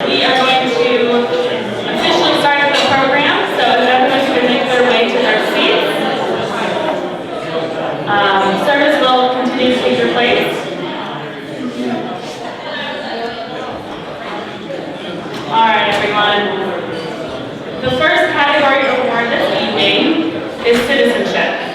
We are going to officially start the program, so if everyone can make their way to their seats. Service will continue to take your place. All right, everyone. The first category award this evening is citizenship.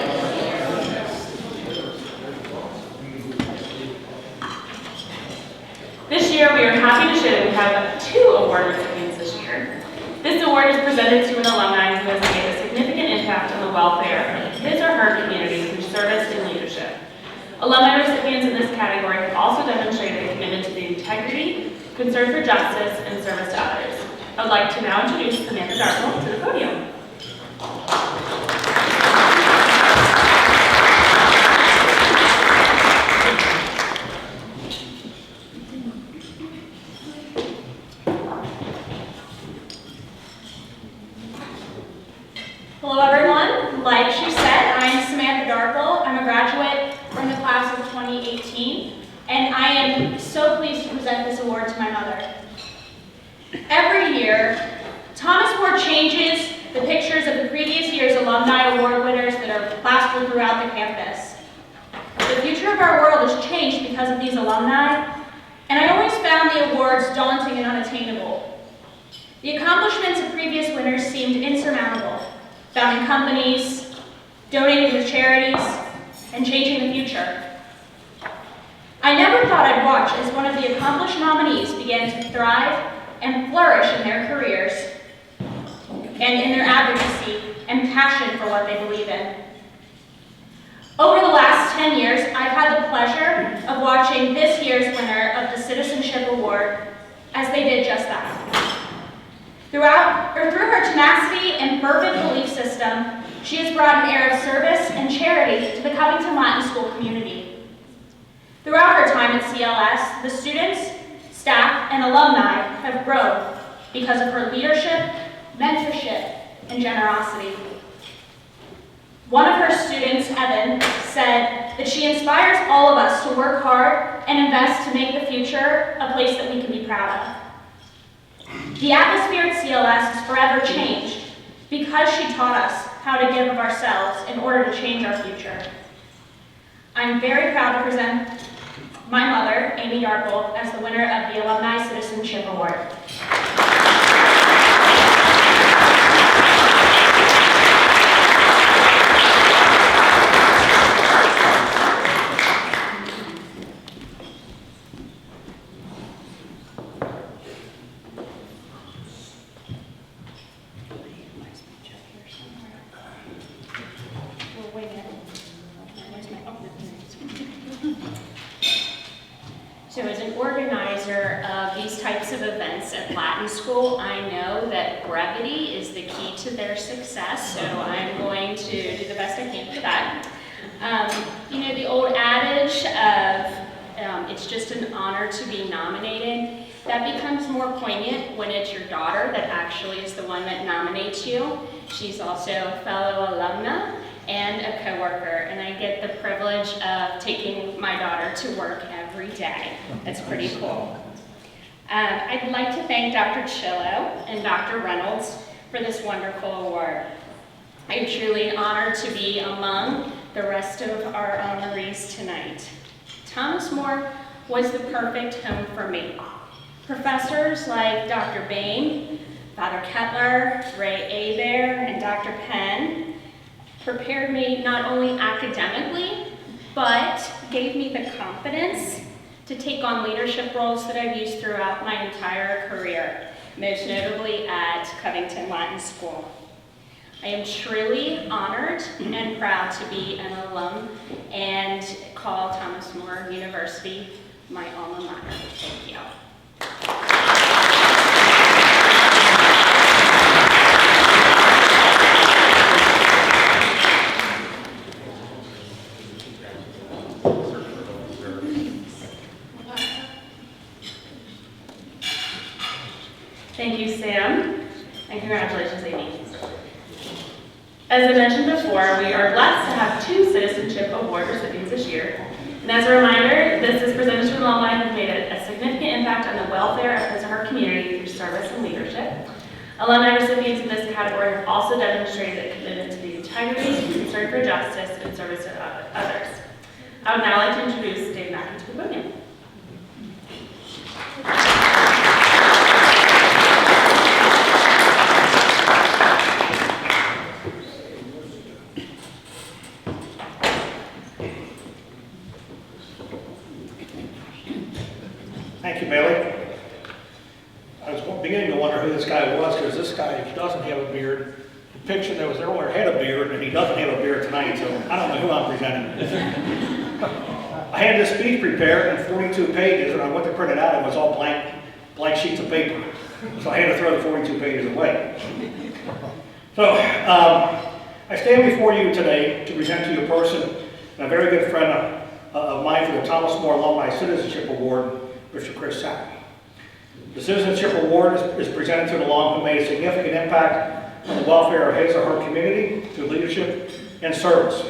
This year, we are happy to share that we have 2 award recipients this year. This award is presented to an alumni who has made a significant impact on the welfare of his or her community through service and leadership. Alumni recipients in this category have also demonstrated a commitment to the integrity, concern for justice, and service to others. I would like to now introduce Amina Darpel to the podium. Hello everyone, like she said, I'm Samantha Darpel. I'm a graduate from the class of 2018, and I am so pleased to present this award to my mother. Every year, Thomas More changes the pictures of the previous year's alumni award winners that are plastered throughout the campus. The future of our world has changed because of these alumni, and I always found the awards daunting and unattainable. The accomplishments of previous winners seemed insurmountable. Founding companies, donating to charities, and changing the future. I never thought I'd watch as one of the accomplished nominees began to thrive and flourish in their careers and in their advocacy and passion for what they believe in. Over the last 10 years, I've had the pleasure of watching this year's winner of the Citizenship Award as they did just that. Through her tenacity and fervent belief system, she has brought an air of service and charity to the Covington Latin School community. Throughout her time at CLS, the students, staff, and alumni have grown because of her leadership, mentorship, and generosity. One of her students, Evan, said that she inspires all of us to work hard and invest to make the future a place that we can be proud of. The atmosphere at CLS has forever changed because she taught us how to give of ourselves in order to change our future. I'm very proud to present my mother, Amy Darpel, as the winner of the Alumni Citizenship Award. So as an organizer of these types of events at Latin School, I know that brevity is the key to their success, so I'm going to do the best I can for that. You know, the old adage of it's just an honor to be nominated, that becomes more poignant when it's your daughter that actually is the one that nominates you. She's also a fellow alumna and a coworker, and I get the privilege of taking my daughter to work every day. That's pretty cool. I'd like to thank Dr. Chillo and Dr. Reynolds for this wonderful award. I'm truly honored to be among the rest of our honorees tonight. Thomas More was the perfect home for me. Professors like Dr. Bain, Father Kettler, Ray Abear, and Dr. Penn prepared me not only academically, but gave me the confidence to take on leadership roles that I've used throughout my entire career, most notably at Covington Latin School. I am truly honored and proud to be an alum and call Thomas More University my alma mater. Thank you. Thank you, Sam, and congratulations, Amy. As I mentioned before, we are blessed to have 2 Citizenship Award recipients this year. And as a reminder, this is presented to an alumni who have made a significant impact on the welfare of his or her community through service and leadership. Alumni recipients in this category have also demonstrated a commitment to the integrity, concern for justice, and service to others. I would now like to introduce Dave Mackey to the podium. Thank you, Bailey. I was beginning to wonder who this guy was, because this guy doesn't have a beard. The picture that was earlier had a beard, and he doesn't have a beard tonight, so I don't know who I'm presenting. I had this speech prepared in 42 pages, and I went to print it out, and it was all blank sheets of paper. So I had to throw the 42 pages away. So, I stand before you today to present to you a person, and a very good friend of mine for the Thomas More Alumni Citizenship Award, Mr. Chris Sapp. The Citizenship Award is presented to an alum who made a significant impact on the welfare of his or her community through leadership and service.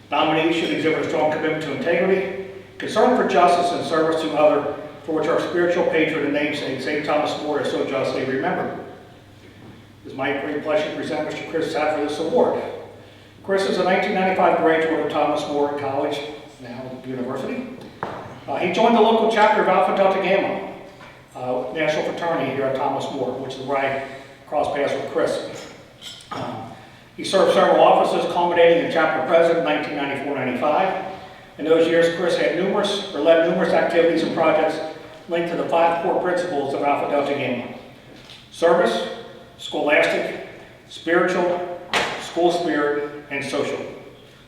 Nominees should exhibit a strong commitment to integrity, concern for justice, and service to others, for which our spiritual patron and namesake, St. Thomas More, is so justly remembered. It is my great pleasure to present Mr. Chris Sapp for this award. Chris is a 1995 graduate of Thomas More College, now University. He joined the local chapter of Alpha Delta Gamma, national fraternity here at Thomas More, which is where I crossed paths with Chris. He served several offices, culminating in chapter president in 1994-95. In those years, Chris had led numerous activities and projects linked to the 5 core principles of Alpha Delta Gamma: service, scholastic, spiritual, school spirit, and social.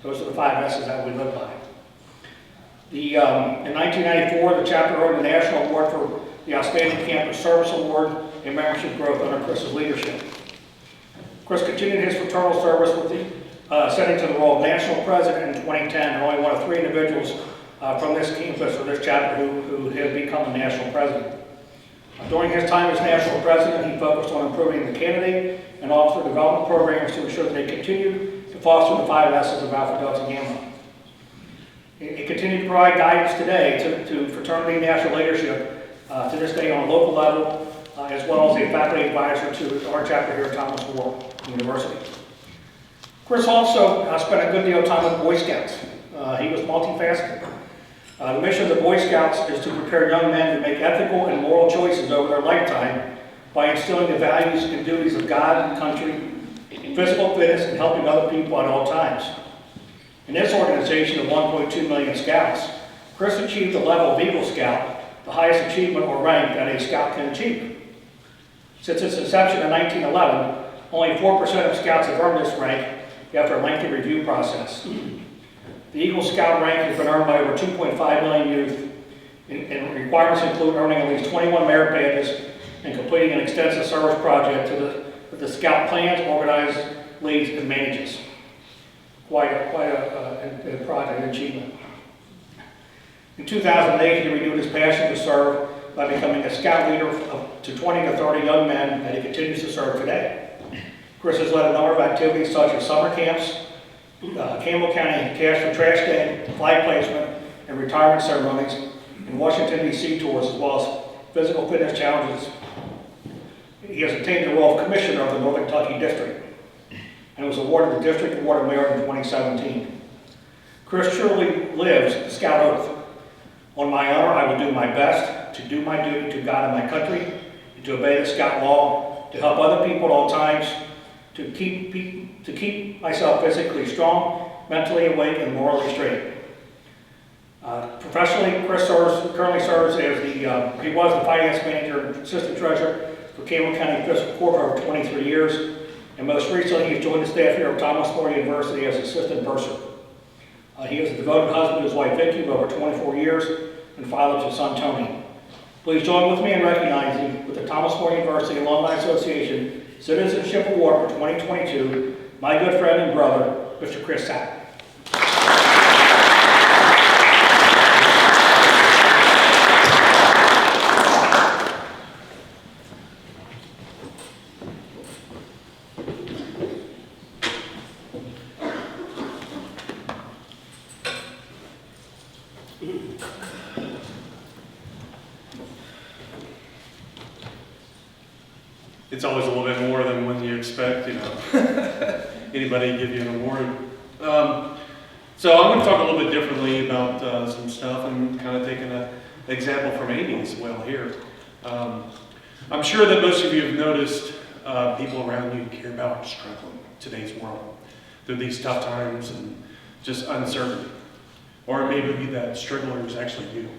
Those are the 5 S's that we live by. In 1994, the chapter earned the National Award for the Outstanding Campus Service Award and membership growth under Chris's leadership. Chris continued his fraternal service with the ascending to the role of national president in 2010, and only one of 3 individuals from this campus or this chapter who had become the national president. During his time as national president, he focused on improving the candidate and officer development programs to ensure that they continued to foster the 5 S's of Alpha Delta Gamma. He continued to provide guidance today to fraternity national leadership to this day on a local level, as well as a faculty advisor to our chapter here at Thomas More University. Chris also spent a good deal of time with Boy Scouts. He was multifaceted. The mission of the Boy Scouts is to prepare young men to make ethical and moral choices over their lifetime by instilling the values and duties of God and country, physical fitness, and helping other people at all times. In this organization of 1.2 million scouts, Chris achieved the level of Eagle Scout, the highest achievement or rank that a scout can achieve. Since its inception in 1911, only 4% of scouts have earned this rank after a lengthy review process. The Eagle Scout rank has been earned by over 2.5 million youth, and requirements include earning at least 21 merit badges and completing an extensive service project that the Scout plans, organizes, leads, and manages. Quite a project achievement. In 2008, he renewed his passion to serve by becoming a Scout leader to 20 to 30 young men that he continues to serve today. Chris has led a number of activities such as summer camps, Campbell County Cash for Trash Day, flag placement, and retirement ceremonies, and Washington, D.C. tours, as well as physical fitness challenges. He has obtained the role of Commissioner of the Northern Kentucky District, and was awarded the District Award of Merit in 2017. Chris truly lives the Scout Oath. On my honor, I will do my best to do my duty to God and my country, and to obey the Scout law, to help other people at all times, to keep myself physically strong, mentally awake, and morally straight. Professionally, Chris currently serves as he was the finance manager and assistant treasurer for Campbell County Fiscal Court for over 23 years, and most recently he joined the staff here at Thomas More University as assistant bursar. He is a devoted husband to his wife Vicki of over 24 years and father to his son Tony. Please join with me in recognizing with the Thomas More University Alumni Association Citizenship Award for 2022, my good friend and brother, Mr. Chris Sapp. it's always a little bit more than when you expect, anybody give you an award. So I'm going to talk a little bit differently about some stuff and kind of taking an example from Amy as well here. I'm sure that most of you have noticed people around you care about struggling in today's world through these tough times and just uncertainty. Or it may be that struggler is actually you.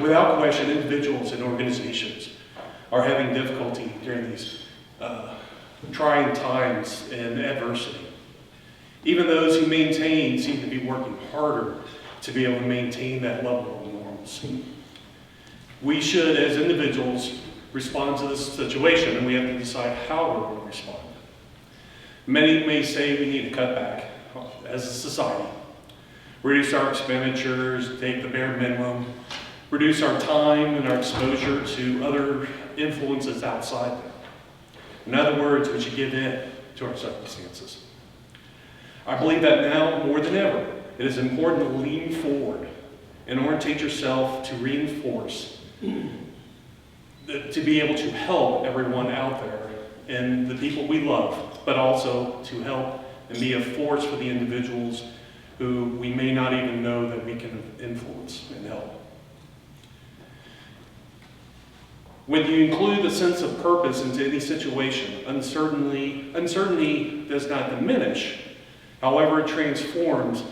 Without question, individuals and organizations are having difficulty during these trying times and adversity. Even those who maintain seem to be working harder to be able to maintain that level of normalcy. We should, as individuals, respond to this situation, and we have to decide how we're going to respond. Many may say we need to cut back as a society, reduce our expenditures, take the bare minimum, reduce our time and our exposure to other influences outside them. In other words, we should give in to our circumstances. I believe that now, more than ever, it is important to lean forward and orientate yourself to reinforce, to be able to help everyone out there and the people we love, but also to help and be a force for the individuals who we may not even know that we can influence and help. When you include a sense of purpose into any situation, uncertainty does not diminish. However, it transforms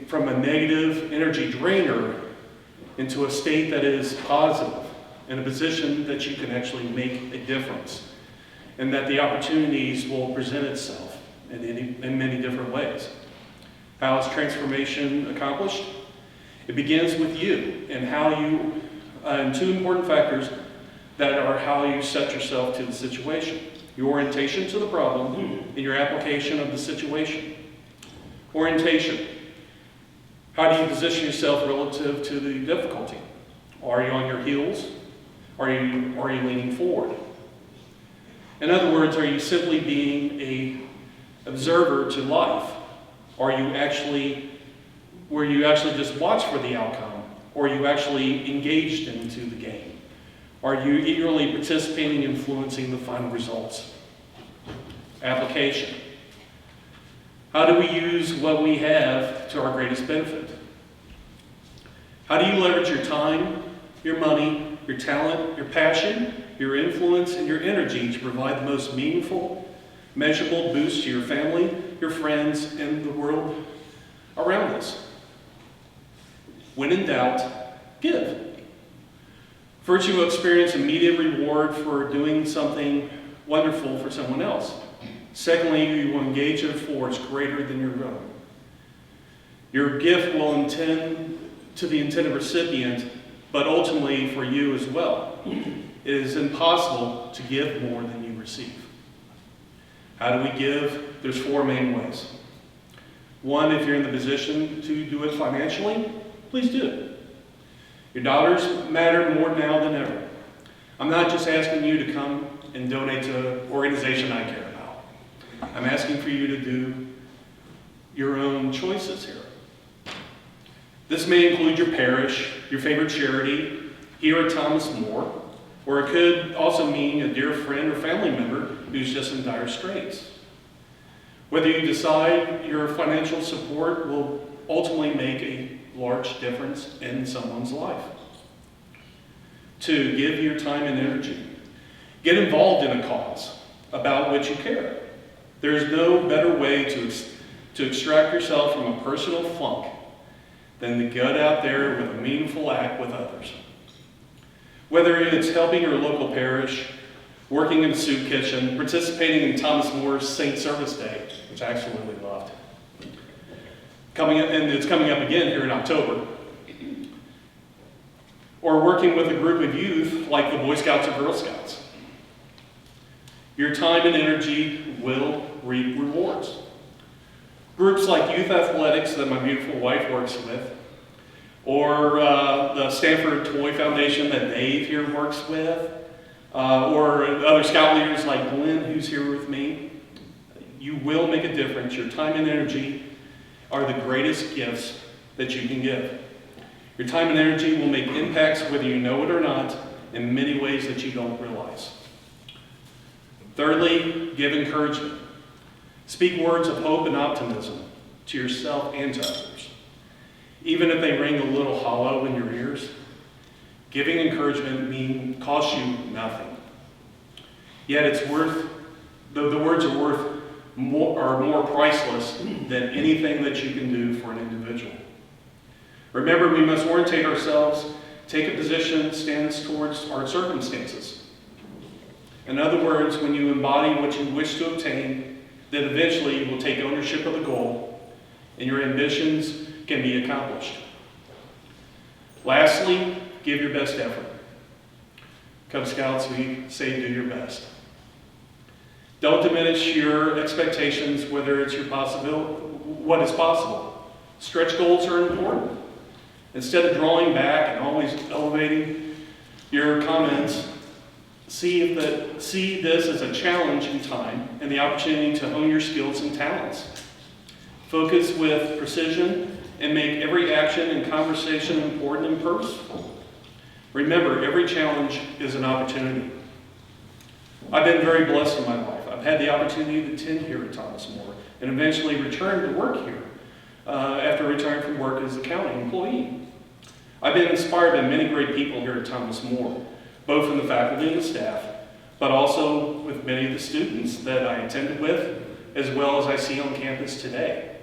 from a negative energy drainer into a state that is positive, in a position that you can actually make a difference, and that the opportunities will present itself in many different ways. How is transformation accomplished? It begins with you and two important factors that are how you set yourself to the situation. Your orientation to the problem and your application of the situation. Orientation. How do you position yourself relative to the difficulty? Are you on your heels? Are you leaning forward? In other words, are you simply being an observer to life? Were you actually just watch for the outcome? Or are you actually engaged into the game? Are you eagerly participating, influencing the final results? Application. How do we use what we have to our greatest benefit? How do you leverage your time, your money, your talent, your passion, your influence, and your energy to provide the most meaningful, measurable boost to your family, your friends, and the world around us? When in doubt, give. First, you will experience immediate reward for doing something wonderful for someone else. Secondly, you will engage in a force greater than your own. Your gift will intend to the intended recipient, but ultimately for you as well. It is impossible to give more than you receive. How do we give? There's four main ways. One, if you're in the position to do it financially, please do it. Your dollars matter more now than ever. I'm not just asking you to come and donate to an organization I care about. I'm asking for you to do your own choices here. This may include your parish, your favorite charity, here at Thomas More, or it could also mean a dear friend or family member who's just in dire straits. Whether you decide your financial support will ultimately make a large difference in someone's life. 2, give your time and energy. Get involved in a cause about which you care. There is no better way to extract yourself from a personal funk than to get out there with a meaningful act with others. Whether it's helping your local parish, working in a soup kitchen, participating in Thomas More's Saint Service Day, which I absolutely loved. It's coming up again here in October. Or working with a group of youth like the Boy Scouts or Girl Scouts. Your time and energy will reap rewards. Groups like Youth Athletics that my beautiful wife works with, or the Stanford Toy Foundation that Dave here works with, or other scout leaders like Glenn, who's here with me, you will make a difference. Your time and energy are the greatest gifts that you can give. Your time and energy will make impacts whether you know it or not, in many ways that you don't realize. Thirdly, give encouragement. Speak words of hope and optimism to yourself and to others. Even if they ring a little hollow in your ears, giving encouragement costs you nothing. Yet the words are more priceless than anything that you can do for an individual. Remember, we must orientate ourselves, take a position, stance towards our circumstances. In other words, when you embody what you wish to obtain, then eventually you will take ownership of the goal, and your ambitions can be accomplished. Lastly, give your best effort. Cub Scouts, we say do your best. Don't diminish your expectations, whether it's what is possible. Stretch goals are important. Instead of drawing back and always elevating your comments, see this as a challenge in time and the opportunity to hone your skills and talents. Focus with precision and make every action and conversation important and purposeful. Remember, every challenge is an opportunity. I've been very blessed in my life. I've had the opportunity to attend here at Thomas More and eventually return to work here after retiring from work as a county employee. I've been inspired by many great people here at Thomas More, both from the faculty and the staff, but also with many of the students that I attended with, as well as I see on campus today.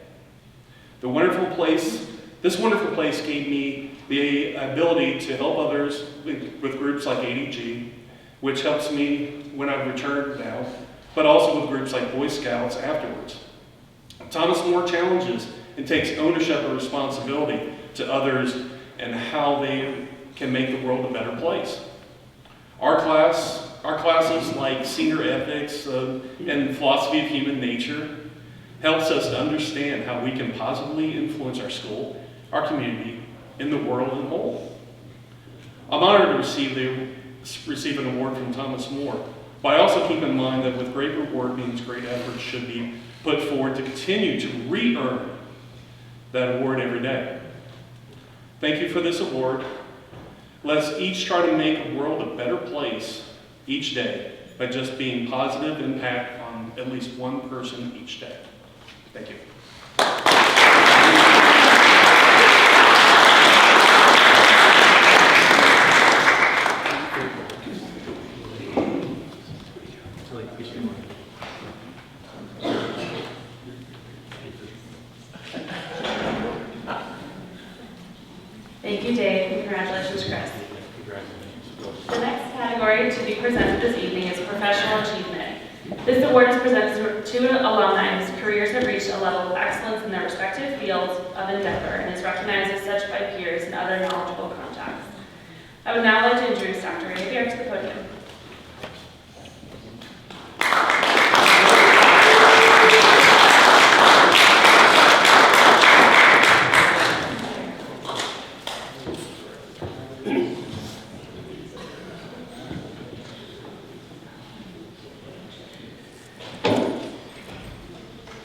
This wonderful place gave me the ability to help others with groups like ADG, which helps me when I've returned now, but also with groups like Boy Scouts afterwards. Thomas More challenges and takes ownership and responsibility to others and how they can make the world a better place. Our classes like Senior Ethics and Philosophy of Human Nature helps us to understand how we can positively influence our school, our community, and the world in whole. I'm honored to receive an award from Thomas More, but I also keep in mind that with great reward means great effort should be put forward to continue to re-earn that award every day. Thank you for this award. Let's each try to make the world a better place each day by just being positive impact on at least one person each day. Thank you. Thank you, Dave, and congratulations, Chris. The next category to be presented this evening is Professional Achievement. This award is presented to alumni whose careers have reached a level of excellence in their respective fields of endeavor and is recognized as such by peers and other knowledgeable contacts. I would now like to introduce Dr. Eifert to the podium.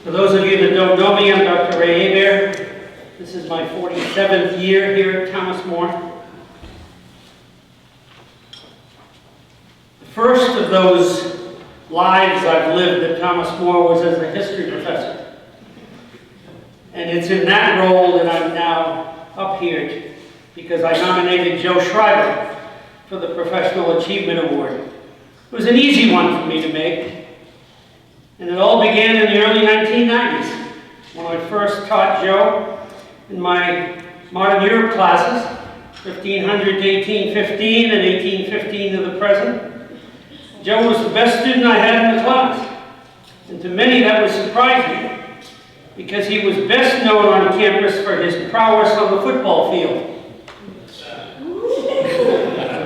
For those of you that don't know me, I'm Dr. Ray Eifert. This is my 47th year here at Thomas More. The first of those lives I've lived at Thomas More was as a history professor. And it's in that role that I'm now up here because I nominated Joe Schreiber for the Professional Achievement Award. It was an easy one for me to make. And it all began in the early 1990s when I first taught Joe in my Modern Europe classes, 1500 to 1815 and 1815 to the present. Joe was the best student I had in the class. And to many that was surprising because he was best known on campus for his prowess on the football field.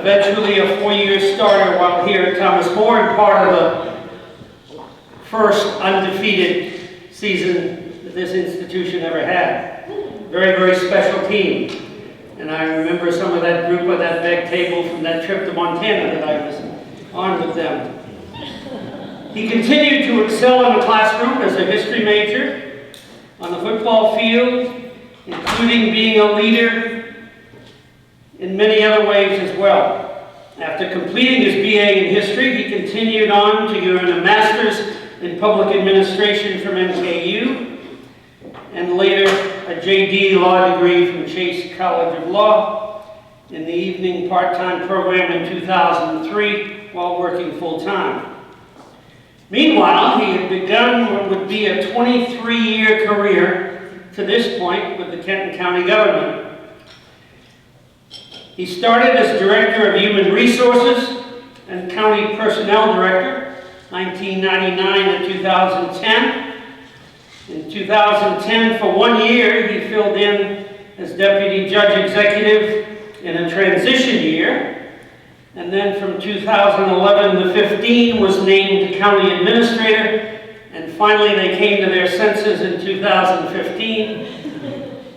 Eventually a 4-year starter while here at Thomas More and part of the first undefeated season that this institution ever had. Very, very special team. And I remember some of that group on that back table from that trip to Montana that I was on with them. He continued to excel in the classroom as a history major, on the football field, including being a leader in many other ways as well. After completing his BA in history, he continued on to earn a master's in public administration from NKU, and later a JD law degree from Chase College of Law in the evening part-time program in 2003 while working full-time. Meanwhile, he had begun what would be a 23-year career to this point with the Kenton County government. He started as Director of Human Resources and County Personnel Director, 1999 to 2010. In 2010, for 1 year, he filled in as Deputy Judge Executive in a transition year. And then from 2011 to 15 was named County Administrator. And finally, they came to their senses in 2015.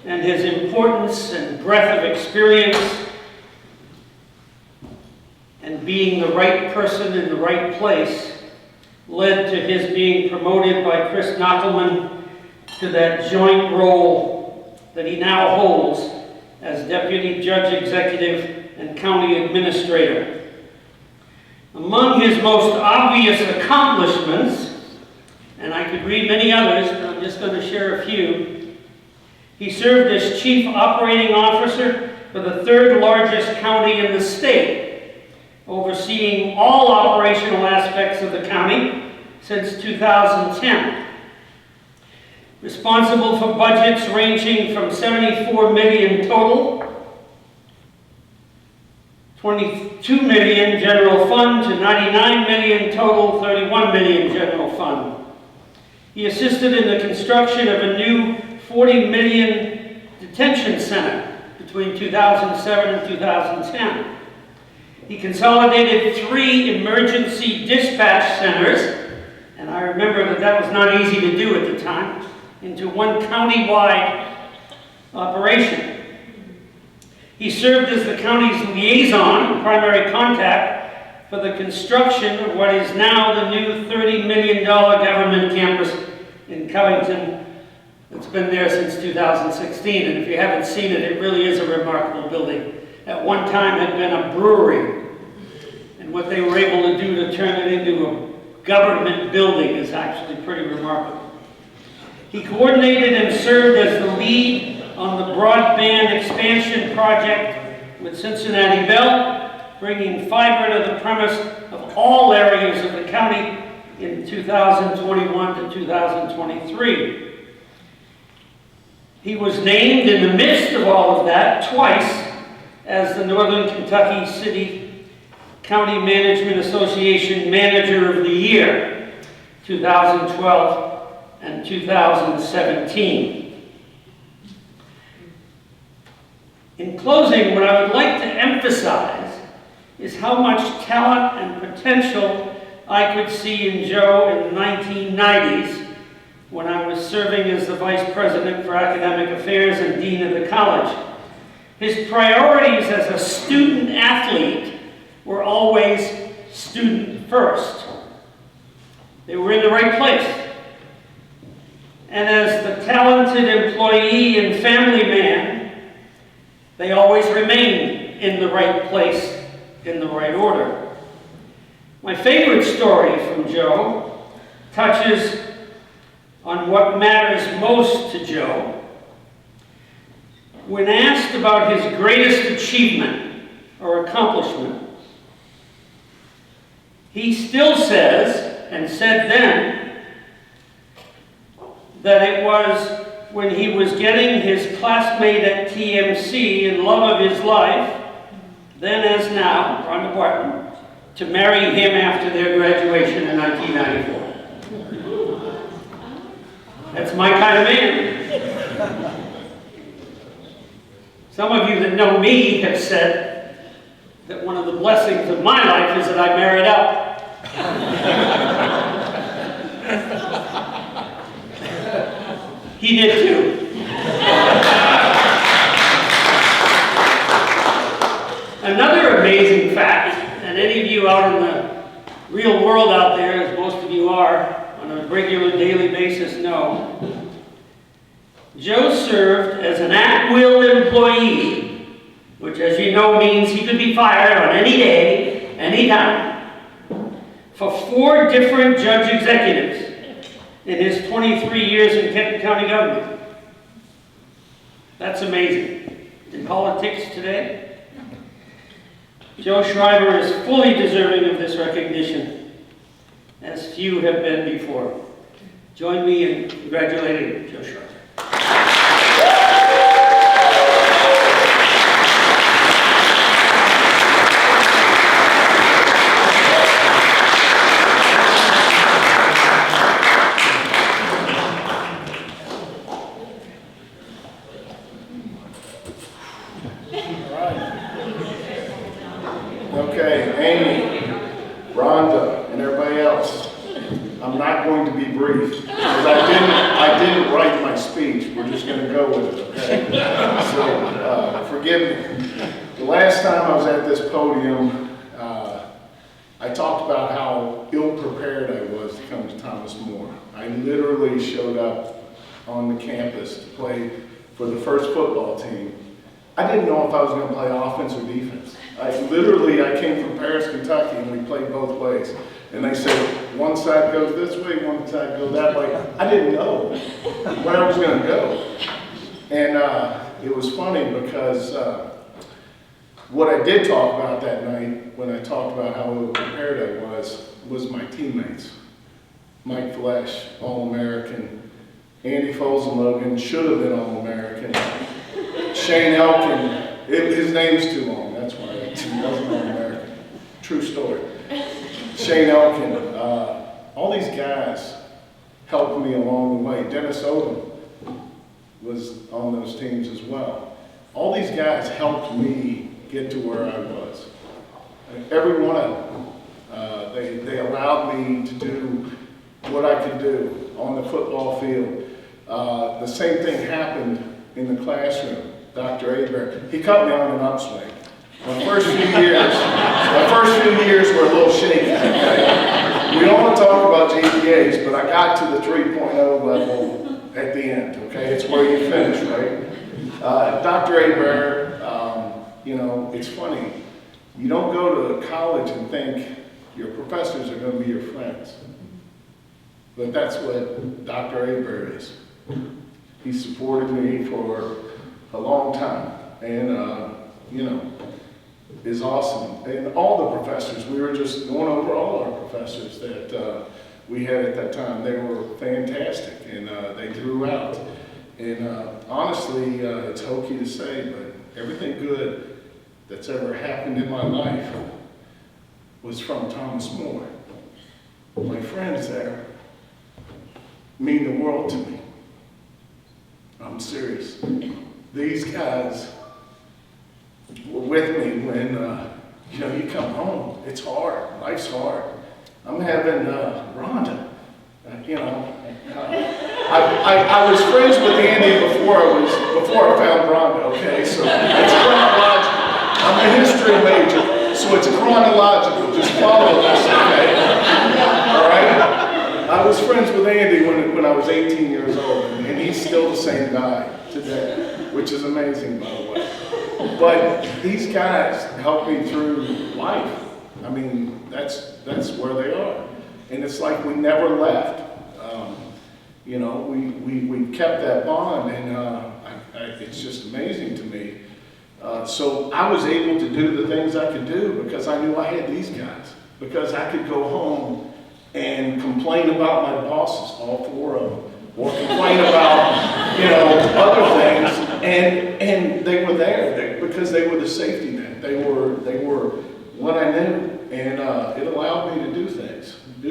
And his importance and breadth of experience and being the right person in the right place led to his being promoted by Chris Knochelmann to that joint role that he now holds as Deputy Judge Executive and County Administrator. Among his most obvious accomplishments, and I could read many others, but I'm just going to share a few, he served as Chief Operating Officer for the third largest county in the state, overseeing all operational aspects of the county since 2010. Responsible for budgets ranging from $74 million total, $22 million general fund to $99 million total, $31 million general fund. He assisted in the construction of a new $40 million detention center between 2007 and 2010. He consolidated 3 emergency dispatch centers, and I remember that was not easy to do at the time, into one county-wide operation. He served as the county's liaison and primary contact for the construction of what is now the new $30 million government campus in Covington. It's been there since 2016, and if you haven't seen it, it really is a remarkable building. At one time, it had been a brewery, and what they were able to do to turn it into a government building is actually pretty remarkable. He coordinated and served as the lead on the broadband expansion project with Cincinnati Bell, bringing fiber to the premise of all areas of the county in 2021 to 2023. He was named in the midst of all of that twice as the Northern Kentucky City County Management Association Manager of the Year, 2012 and 2017. In closing, what I would like to emphasize is how much talent and potential I could see in Joe in the 1990s when I was serving as the Vice President for Academic Affairs and Dean of the college. His priorities as a student athlete were always student first. They were in the right place. And as the talented employee and family man, they always remained in the right place, in the right order. My favorite story from Joe touches on what matters most to Joe. When asked about his greatest achievement or accomplishment, he still says, and said then, that it was when he was getting his classmate at TMC and love of his life, then as now, Rhonda Barton, to marry him after their graduation in 1994. That's my kind of man. Some of you that know me have said that one of the blessings of my life is that I married up. He did too. Another amazing fact, and any of you out in the real world out there, as most of you are on a regular daily basis know, Joe served as an at-will employee, which as you know means he could be fired on any day, anytime. For 4 different judge executives in his 23 years in Kenton County government. That's amazing. In politics today, Joe Schreiber is fully deserving of this recognition, as few have been before. Join me in congratulating Joe Schreiber. Okay, Amy, Rhonda, and everybody else, I'm not going to be brief, because I didn't write my speech. We're just going to go with it, okay? So, forgive me. The last time I was at this podium, I talked about how ill-prepared I was to come to Thomas More. I literally showed up on the campus to play for the first football team. I didn't know if I was going to play offense or defense. I came from Paris, Kentucky, and we played both ways. And they said, one side goes this way, one side goes that way. I didn't know where I was going to go. And it was funny because what I did talk about that night, when I talked about how ill-prepared I was my teammates. Mike Flesh, All-American. Andy Foles-Logan should have been All-American. Shane Elkin, his name's too long, that's why he wasn't All-American. True story. Shane Elkin, all these guys helped me along the way. Dennis Odom was on those teams as well. All these guys helped me get to where I was. Every one of them, they allowed me to do what I could do on the football field. The same thing happened in the classroom. Dr. Eifert, he cut me on an upswing. My first few years were a little shaky. Okay? We don't want to talk about GPAs, but I got to the 3.0 level at the end. Okay, it's where you finish, right? Dr. Eifert, you know, it's funny. You don't go to college and think your professors are going to be your friends, but that's what Dr. Eifert is. He supported me for a long time, and you know, is awesome. And all the professors, we were just going over all our professors that we had at that time. They were fantastic, and they drew out. And honestly, it's hokey to say, but everything good that's ever happened in my life was from Thomas More. My friends there mean the world to me. I'm serious. These guys were with me when, you know, you come home. It's hard. Life's hard. I'm having Rhonda. You know, I was friends with Andy before I found Rhonda. Okay, so it's chronological. I'm a history major, so it's chronological. Just follow this, okay? All right. I was friends with Andy when I was 18 years old, and he's still the same guy today, which is amazing, by the way. But these guys helped me through life. I mean, that's where they are. And it's like we never left. You know, we kept that bond, and it's just amazing to me. So I was able to do the things I could do because I knew I had these guys. Because I could go home and complain about my bosses, all 4 of them, or complain about, you know, other things, and they were there because they were the safety net. They were what I knew, and it allowed me to do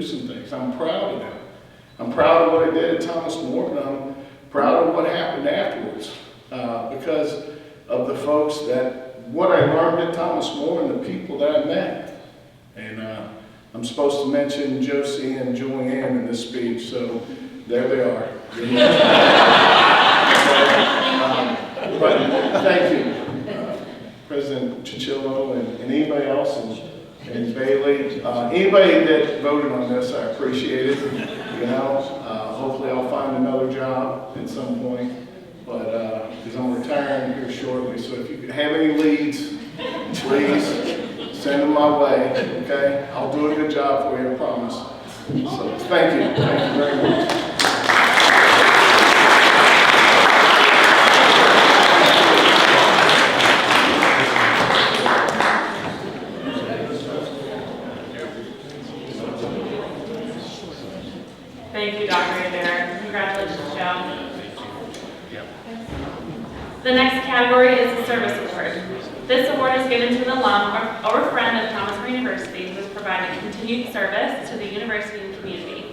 some things. I'm proud of them. I'm proud of what I did at Thomas More, but I'm proud of what happened afterwards because of the folks what I learned at Thomas More and the people that I met. And I'm supposed to mention Josie and Julianne in this speech, so there they are. But thank you, President Chichillo and anybody else, and Bailey. Anybody that voted on this, I appreciate it. You know, hopefully I'll find another job at some point, but because I'm retiring here shortly. So if you have any leads, please Send them my way, okay? I'll do a good job for you, I promise. So, thank you very much. Thank you, Dr. Adair. Congratulations, Joe. The next category is the Service Award. This award is given to an alum or friend of Thomas More University who has provided continued service to the university and community.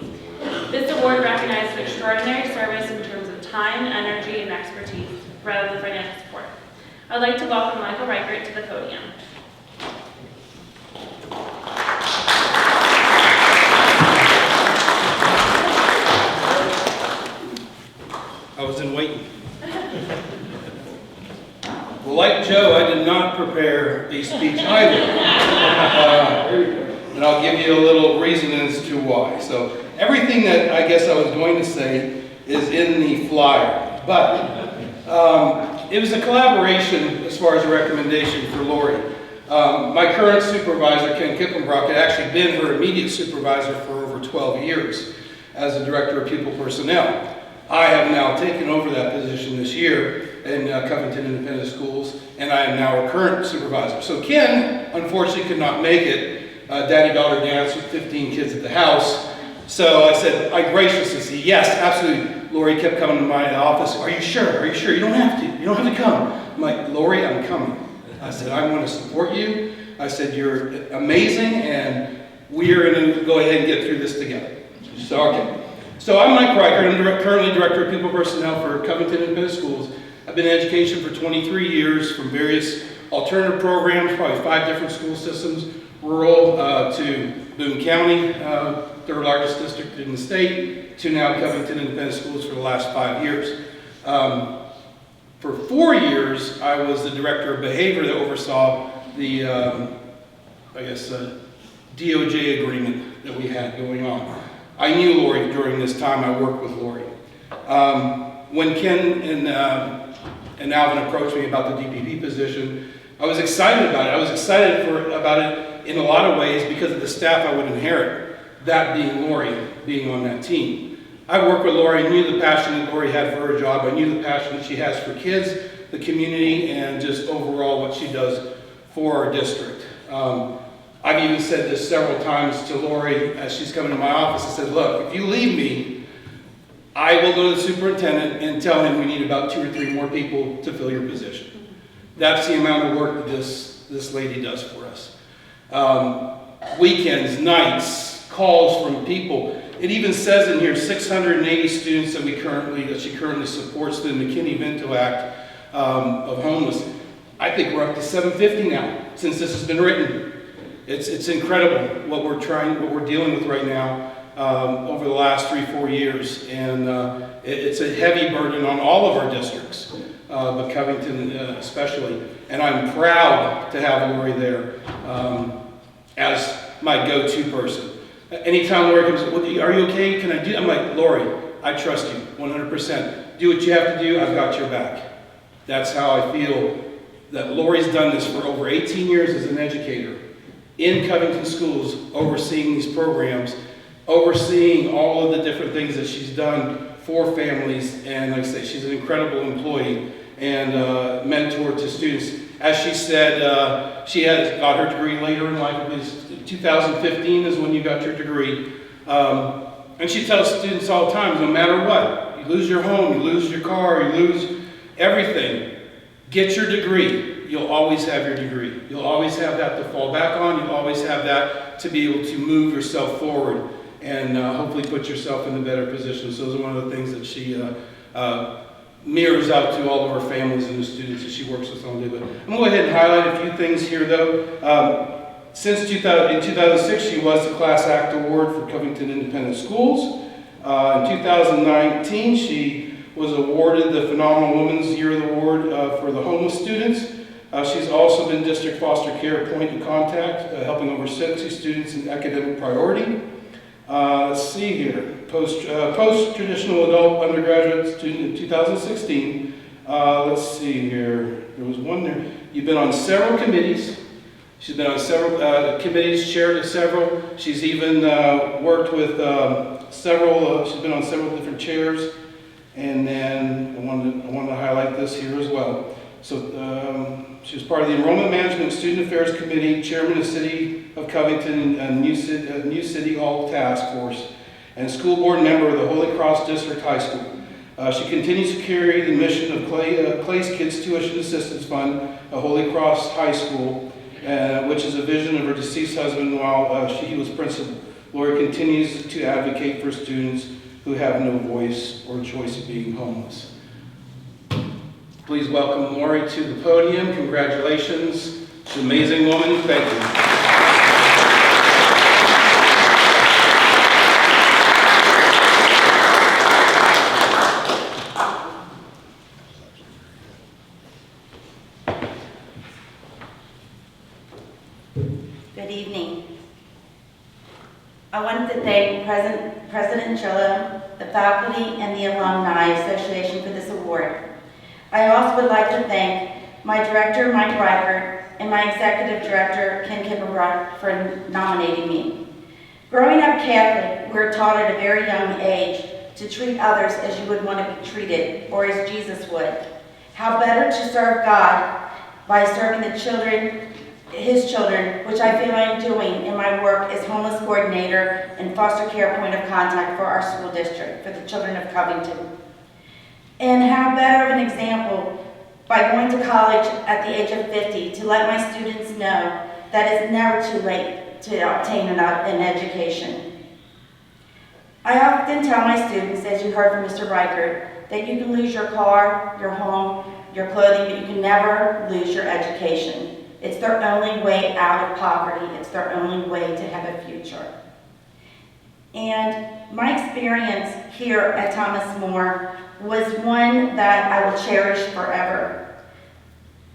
This award recognizes extraordinary service in terms of time, energy, and expertise, rather than financial support. I'd like to welcome Michael Riker to the podium. I was in waiting. Well, like Joe, I did not prepare a speech either. And I'll give you a little reason as to why. So everything that I guess I was going to say is in the flyer. But it was a collaboration as far as a recommendation for Lori. My current supervisor, Ken Kippenbrock, had actually been her immediate supervisor for over 12 years as a director of pupil personnel. I have now taken over that position this year in Covington Independent Schools, and I am now a current supervisor. So Ken, unfortunately, could not make it. Daddy-daughter dance with 15 kids at the house. So I said, I graciously said, yes, absolutely. Lori kept coming to my office. Are you sure? Are you sure? You don't have to. You don't have to come. I'm like, Lori, I'm coming. I said, I want to support you. I said, you're amazing, and we're going to go ahead and get through this together. So, okay. So I'm Mike Riker. I'm currently Director of Pupil Personnel for Covington Independent Schools. I've been in education for 23 years from various alternative programs, probably 5 different school systems, rural to Boone County, third largest district in the state, to now Covington Independent Schools for the last 5 years. For 4 years, I was the Director of Behavior that oversaw the, DOJ agreement that we had going on. I knew Lori during this time. I worked with Lori. When Ken and Alvin approached me about the DPP position, I was excited about it. I was excited about it in a lot of ways because of the staff I would inherit, that being Lori, being on that team. I worked with Lori. I knew the passion that Lori had for her job. I knew the passion that she has for kids, the community, and just overall what she does for our district. I've even said this several times to Lori as she's coming to my office. I said, look, if you leave me, I will go to the superintendent and tell him we need about 2 or 3 more people to fill your position. That's the amount of work that this lady does for us. Weekends, nights, calls from people. It even says in here 680 students that she currently supports through the McKinney-Vento Act of homeless. I think we're up to 750 now since this has been written. It's incredible what we're dealing with right now over the last 3-4 years, and it's a heavy burden on all of our districts, but Covington especially. And I'm proud to have Lori there as my go-to person. Anytime Lori comes, well, are you okay? Can I do? I'm like, Lori, I trust you 100%. Do what you have to do. I've got your back. That's how I feel that Lori's done this for over 18 years as an educator in Covington schools, overseeing these programs, overseeing all of the different things that she's done for families. And like I say, she's an incredible employee and mentor to students. As she said, she got her degree later in life. It was 2015 is when you got your degree. And she tells students all the time, no matter what, you lose your home, you lose your car, you lose everything, get your degree. You'll always have your degree. You'll always have that to fall back on. You'll always have that to be able to move yourself forward and hopefully put yourself in a better position. So those are one of the things that she mirrors out to all of her families and the students that she works with on day. But I'm going to go ahead and highlight a few things here, though. Since 2006, she was the Class Act Award for Covington Independent Schools. In 2019, she was awarded the Phenomenal Women's Year Award for the homeless students. She's also been District Foster Care Point of Contact, helping over 60 students in academic priority. Let's see here. Post-traditional adult undergraduate student in 2016. Let's see here. There was one there. You've been on several committees. She's been on several committees, chaired several. She's even worked with several, she's been on several different chairs. And then I wanted to highlight this here as well. So she was part of the Enrollment Management Student Affairs Committee, chairman of City of Covington New City Hall Task Force, and school board member of the Holy Cross District High School. She continues to carry the mission of Clay's Kids Tuition Assistance Fund at Holy Cross High School, which is a vision of her deceased husband while he was principal. Lori continues to advocate for students who have no voice or choice of being homeless. Please welcome Lori to the podium. Congratulations. She's an amazing woman. Thank you. Good evening. I wanted to thank President Chillo, the faculty, and the Alumni Association for this award. I also would like to thank my director, Mike Riker, and my executive director, Ken Kipperbrook, for nominating me. Growing up Catholic, we're taught at a very young age to treat others as you would want to be treated, or as Jesus would. How better to serve God by serving the children, his children, which I feel I'm doing in my work as homeless coordinator and foster care point of contact for our school district, for the children of Covington. And how better of an example by going to college at the age of 50 to let my students know that it's never too late to obtain an education. I often tell my students, as you heard from Mr. Riker, that you can lose your car, your home, your clothing, but you can never lose your education. It's their only way out of poverty. It's their only way to have a future. And my experience here at Thomas More was one that I will cherish forever.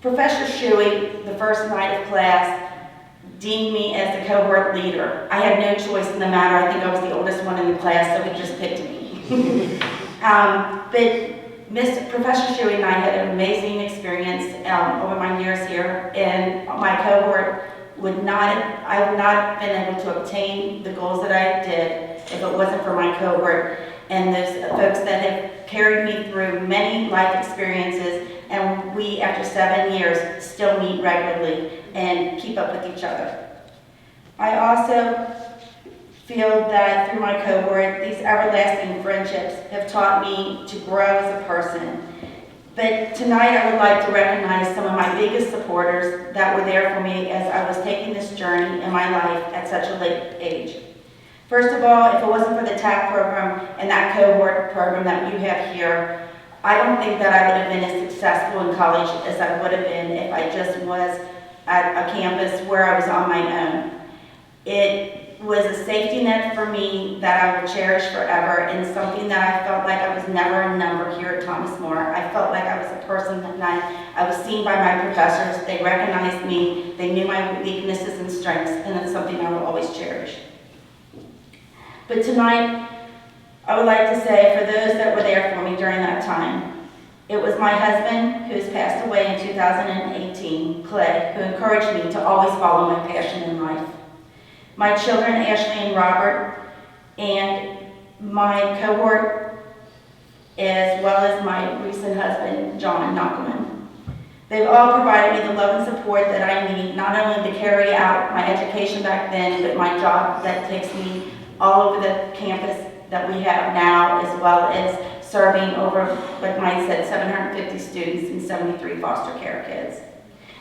Professor Shuey, the first night of class, deemed me as the cohort leader. I had no choice in the matter. I think I was the oldest one in the class, so he just picked me. But Professor Shuey and I had an amazing experience over my years here, and my cohort I would not have been able to obtain the goals that I did if it wasn't for my cohort and those folks that have carried me through many life experiences, and we, after 7 years, still meet regularly and keep up with each other. I also feel that through my cohort, these everlasting friendships have taught me to grow as a person. But tonight I would like to recognize some of my biggest supporters that were there for me as I was taking this journey in my life at such a late age. First of all, if it wasn't for the TAP program and that cohort program that you have here, I don't think that I would have been as successful in college as I would have been if I just was at a campus where I was on my own. It was a safety net for me that I will cherish forever, and something that I felt like I was never a number here at Thomas More. I felt like I was a person that I was seen by my professors. They recognized me. They knew my weaknesses and strengths, and it's something I will always cherish. But tonight, I would like to say for those that were there for me during that time, it was my husband, who has passed away in 2018, Clay, who encouraged me to always follow my passion in life. My children, Ashley and Robert, and my cohort, as well as my recent husband, John Knochelmann. They've all provided me the love and support that I need, not only to carry out my education back then, but my job that takes me all over the campus that we have now, as well as serving over, like Mike said, 750 students and 73 foster care kids.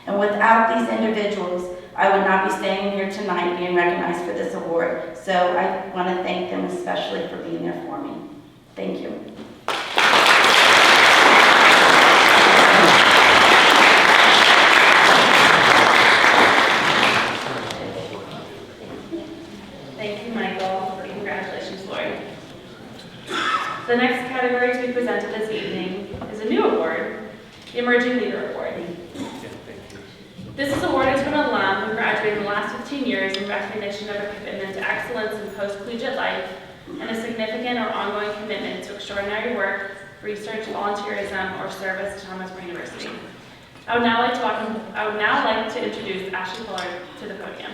And without these individuals, I would not be standing here tonight being recognized for this award. So I want to thank them especially for being there for me. Thank you. Thank you, Michael, and congratulations, Lori. The next category to be presented this evening is a new award, the Emerging Leader Award. This is awarded to an alum who graduated in the last 15 years in recognition of a commitment to excellence in post-collegiate life and a significant or ongoing commitment to extraordinary work, research, volunteerism, or service to Thomas More University. I would now like to introduce Ashley Pollard to the podium.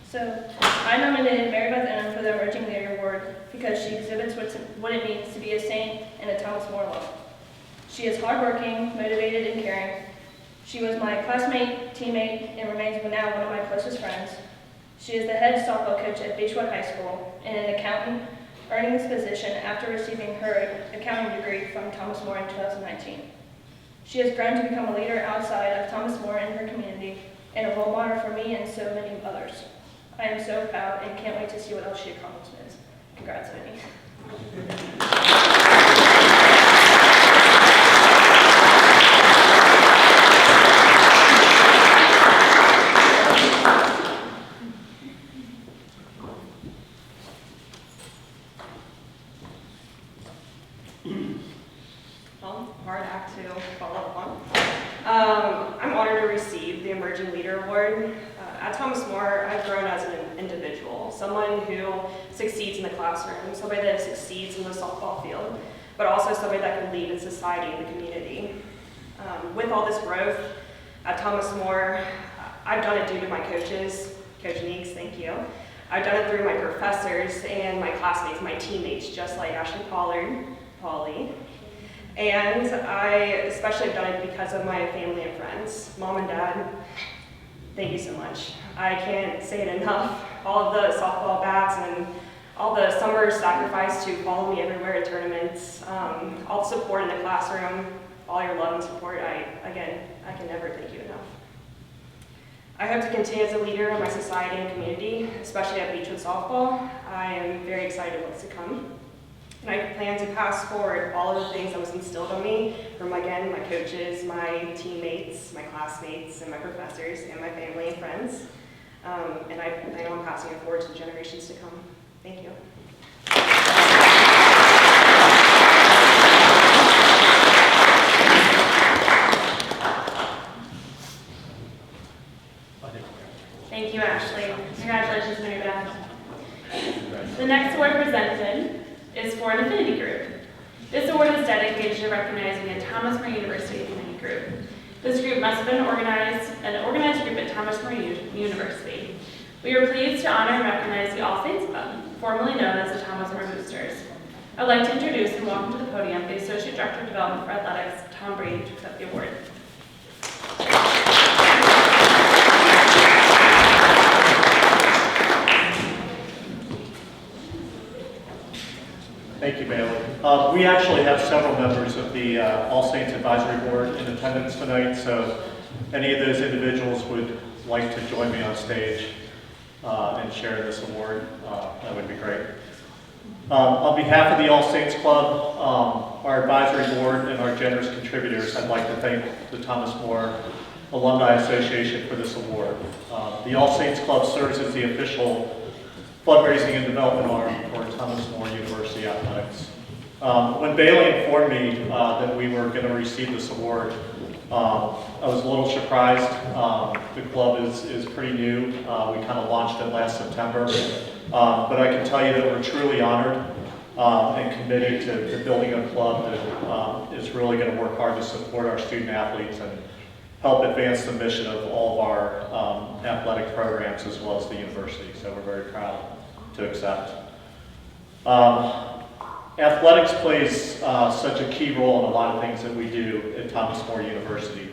So, I nominated Mary Beth Odom for the Emerging Leader Award because she exhibits what it means to be a saint and a Thomas More alum. She is hardworking, motivated, and caring. She was my classmate, teammate, and remains now one of my closest friends. She is the head softball coach at Beechwood High School and an accountant, earning this position after receiving her accounting degree from Thomas More in 2019. She has grown to become a leader outside of Thomas More in her community and a role model for me and so many others. I am so proud and can't wait to see what else she accomplishes. Congrats, Vinny. Well, hard act to follow up on. I'm honored to receive the Emerging Leader Award. At Thomas More, I've grown as an individual, someone who succeeds in the classroom, somebody that succeeds in the softball field, but also somebody that can lead in society and the community. With all this growth at Thomas More, I've done it due to my coaches, Coach Neeks, thank you. I've done it through my professors and my classmates, my teammates, just like Ashley Pollard, Polly. And I especially have done it because of my family and friends. Mom and Dad, thank you so much. I can't say it enough. All of the softball bats and all the summer sacrifice to follow me everywhere at tournaments, all the support in the classroom, all your love and support, I can never thank you enough. I hope to continue as a leader in my society and community, especially at Beechwood Softball. I am very excited what's to come. And I plan to pass forward all of the things that was instilled in me from, again, my coaches, my teammates, my classmates, and my professors, and my family and friends. And I plan on passing it forward to the generations to come. Thank you. Thank you, Ashley. Congratulations, Mary Beth. The next award presented is for an Affinity Group. This award is dedicated to recognizing a Thomas More University Affinity Group. This group must have been an organized group at Thomas More University. We are pleased to honor and recognize the All Saints Club, formerly known as the Thomas More Boosters. I'd like to introduce and welcome to the podium the Associate Director of Development for Athletics, Tom Brady, to accept the award. Thank you, Bailey. We actually have several members of the All Saints Advisory Board in attendance tonight, so any of those individuals would like to join me on stage and share this award, that would be great. On behalf of the All Saints Club, our advisory board, and our generous contributors, I'd like to thank the Thomas More Alumni Association for this award. The All Saints Club serves as the official fundraising and development arm for Thomas More University Athletics. When Bailey informed me that we were going to receive this award, I was a little surprised. The club is pretty new. We kind of launched it last September. But I can tell you that we're truly honored and committed to building a club that is really going to work hard to support our student athletes and help advance the mission of all of our athletic programs as well as the university. So we're very proud to accept. Athletics plays such a key role in a lot of things that we do at Thomas More University.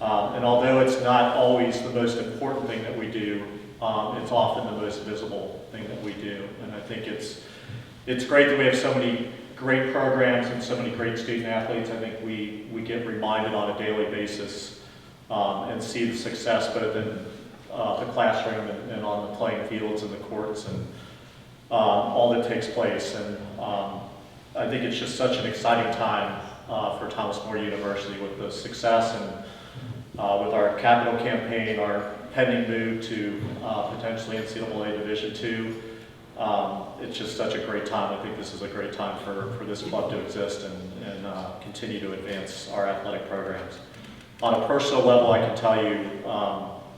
And although it's not always the most important thing that we do, it's often the most visible thing that we do. And I think it's great that we have so many great programs and so many great student athletes. I think we get reminded on a daily basis and see the success both in the classroom and on the playing fields and the courts and all that takes place. And I think it's just such an exciting time for Thomas More University with the success and with our capital campaign, our pending move to potentially NCAA Division II, it's just such a great time. I think this is a great time for this club to exist and continue to advance our athletic programs. On a personal level, I can tell you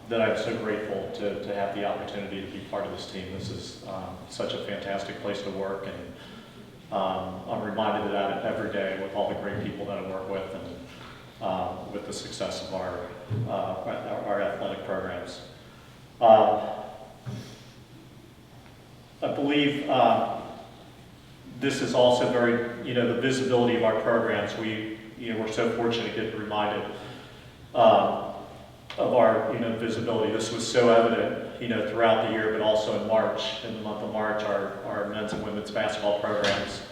that I'm so grateful to have the opportunity to be part of this team. This is such a fantastic place to work, and I'm reminded of that every day with all the great people that I work with and with the success of our athletic programs. I believe this is also very, the visibility of our programs. We're so fortunate to get reminded of our, visibility. This was so evident, throughout the year, but also in March. In the month of March, our men's and women's basketball programs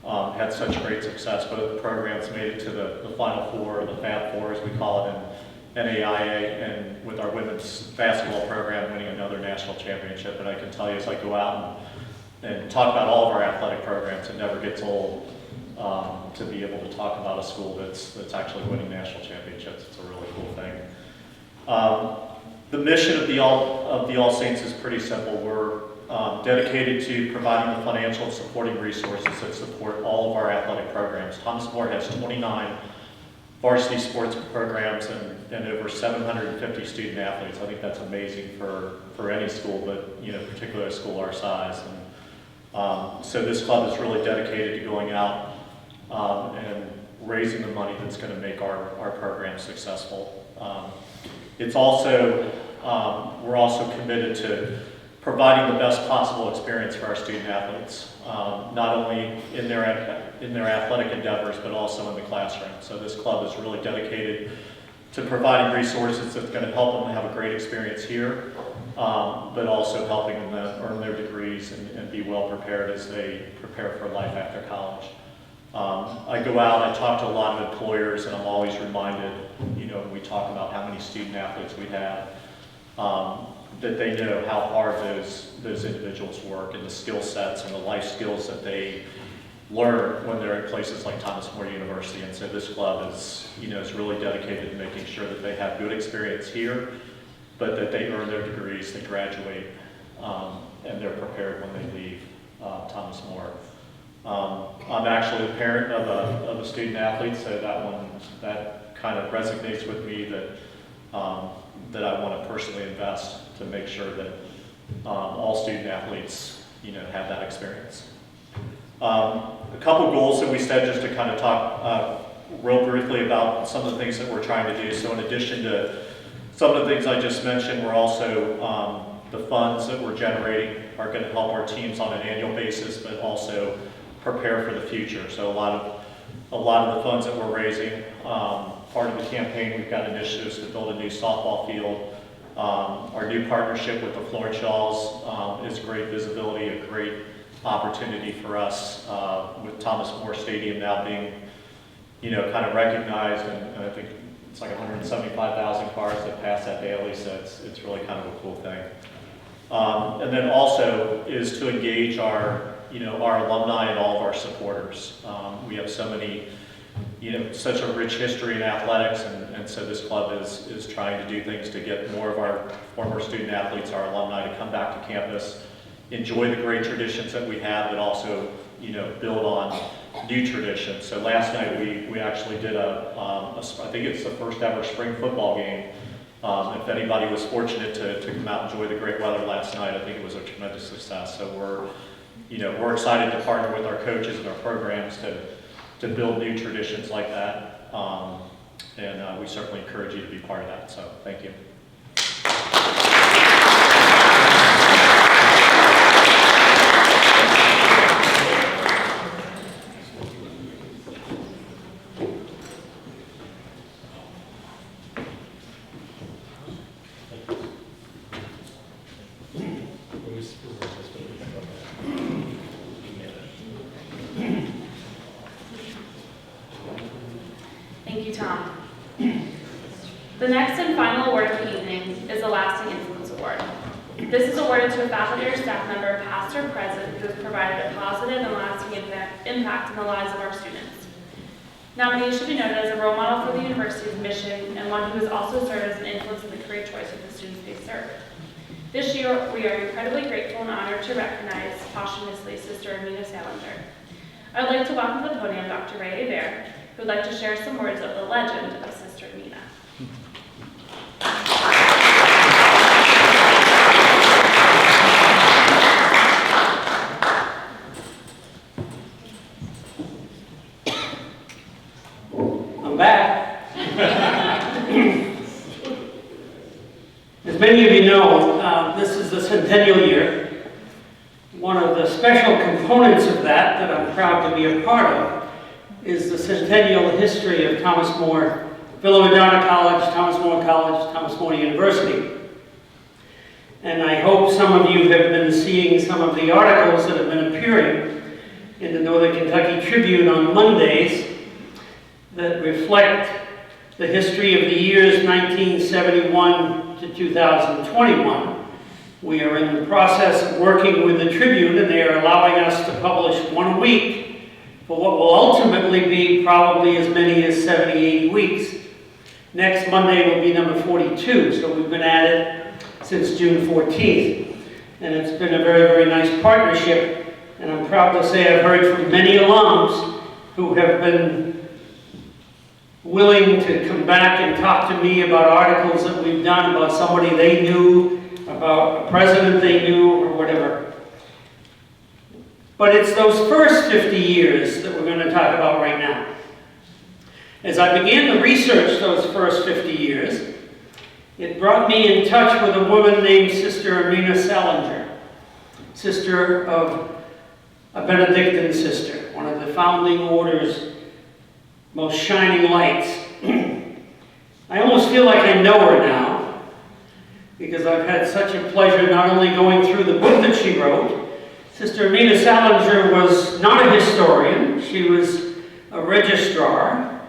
had such great success. Both the programs made it to the Final Four, the Fab Four, as we call it, in NAIA, and with our women's basketball program winning another national championship. And I can tell you, as I go out and talk about all of our athletic programs, it never gets old to be able to talk about a school that's actually winning national championships. It's a really cool thing. The mission of the All Saints is pretty simple. We're dedicated to providing the financial and supporting resources that support all of our athletic programs. Thomas More has 29 varsity sports programs and over 750 student athletes. I think that's amazing for any school, but particularly a school our size. And so this club is really dedicated to going out and raising the money that's going to make our program successful. It's also, we're also committed to providing the best possible experience for our student athletes, not only in their athletic endeavors, but also in the classroom. So this club is really dedicated to providing resources that's going to help them have a great experience here, but also helping them earn their degrees and be well prepared as they prepare for life after college. I go out, I talk to a lot of employers, and I'm always reminded, when we talk about how many student athletes we have, that they know how hard those individuals work and the skill sets and the life skills that they learn when they're in places like Thomas More University. And so this club is really dedicated to making sure that they have good experience here, but that they earn their degrees, they graduate, and they're prepared when they leave Thomas More. I'm actually the parent of a student athlete, so that kind of resonates with me that I want to personally invest to make sure that all student athletes, have that experience. A couple goals that we set, just to kind of talk real briefly about some of the things that we're trying to do. So in addition to some of the things I just mentioned, we're also, the funds that we're generating are going to help our teams on an annual basis, but also prepare for the future. So a lot of the funds that we're raising, part of the campaign, we've got initiatives to build a new softball field. Our new partnership with the Florenshaws is great visibility, a great opportunity for us with Thomas More Stadium now being, kind of recognized, and I think it's like 175,000 cars that pass that daily, so it's really kind of a cool thing. And then also is to engage our alumni and all of our supporters. We have so many, such a rich history in athletics, and so this club is trying to do things to get more of our former student athletes, our alumni, to come back to campus, enjoy the great traditions that we have, but also, build on new traditions. So last night we actually did I think it's the first ever spring football game. If anybody was fortunate to come out and enjoy the great weather last night, I think it was a tremendous success. So we're excited to partner with our coaches and our programs to build new traditions like that. And we certainly encourage you to be part of that. So thank you. Thank you, Tom. The next and final award of the evening is the Lasting Influence Award. This is awarded to a faculty or staff member, past or present, who has provided a positive and lasting impact in the lives of our students. Nominees should be noted as a role model for the university's mission and one who has also served as an influence in the career choice of the students they serve. This year, we are incredibly grateful and honored to recognize posthumously Sister Irmina Saelinger. I would like to welcome to the podium Dr. Ray Eifert, who would like to share some words of the legend of Sister Amina. I'm back. As many of you know, this is the centennial year. One of the special components of that I'm proud to be a part of is the centennial history of Thomas More, Villaverdana College, Thomas More College, Thomas More University. And I hope some of you have been seeing some of the articles that have been appearing in the Northern Kentucky Tribune on Mondays that reflect the history of the years 1971 to 2021. We are in the process of working with the Tribune, and they are allowing us to publish one a week for what will ultimately be probably as many as 70, 80 weeks. Next Monday will be number 42, so we've been at it since June 14th. And it's been a very, very nice partnership, and I'm proud to say I've heard from many alums who have been willing to come back and talk to me about articles that we've done about somebody they knew, about a president they knew, or whatever. But it's those first 50 years that we're going to talk about right now. As I began to research those first 50 years, it brought me in touch with a woman named Sister Irmina Saelinger, sister of a Benedictine sister, one of the founding order's most shining lights. I almost feel like I know her now, because I've had such a pleasure not only going through the book that she wrote. Sister Irmina Saelinger was not a historian, she was a registrar,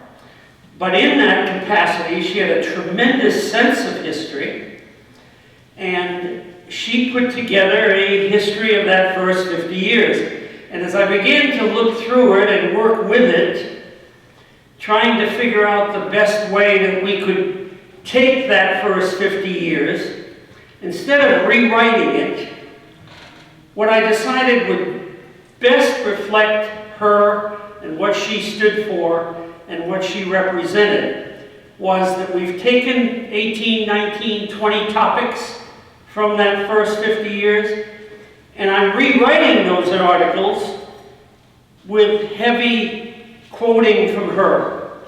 but in that capacity she had a tremendous sense of history, and she put together a history of that first 50 years. And as I began to look through it and work with it, trying to figure out the best way that we could take that first 50 years, instead of rewriting it, what I decided would best reflect her and what she stood for and what she represented was that we've taken 18, 19, 20 topics from that first 50 years, and I'm rewriting those articles with heavy quoting from her.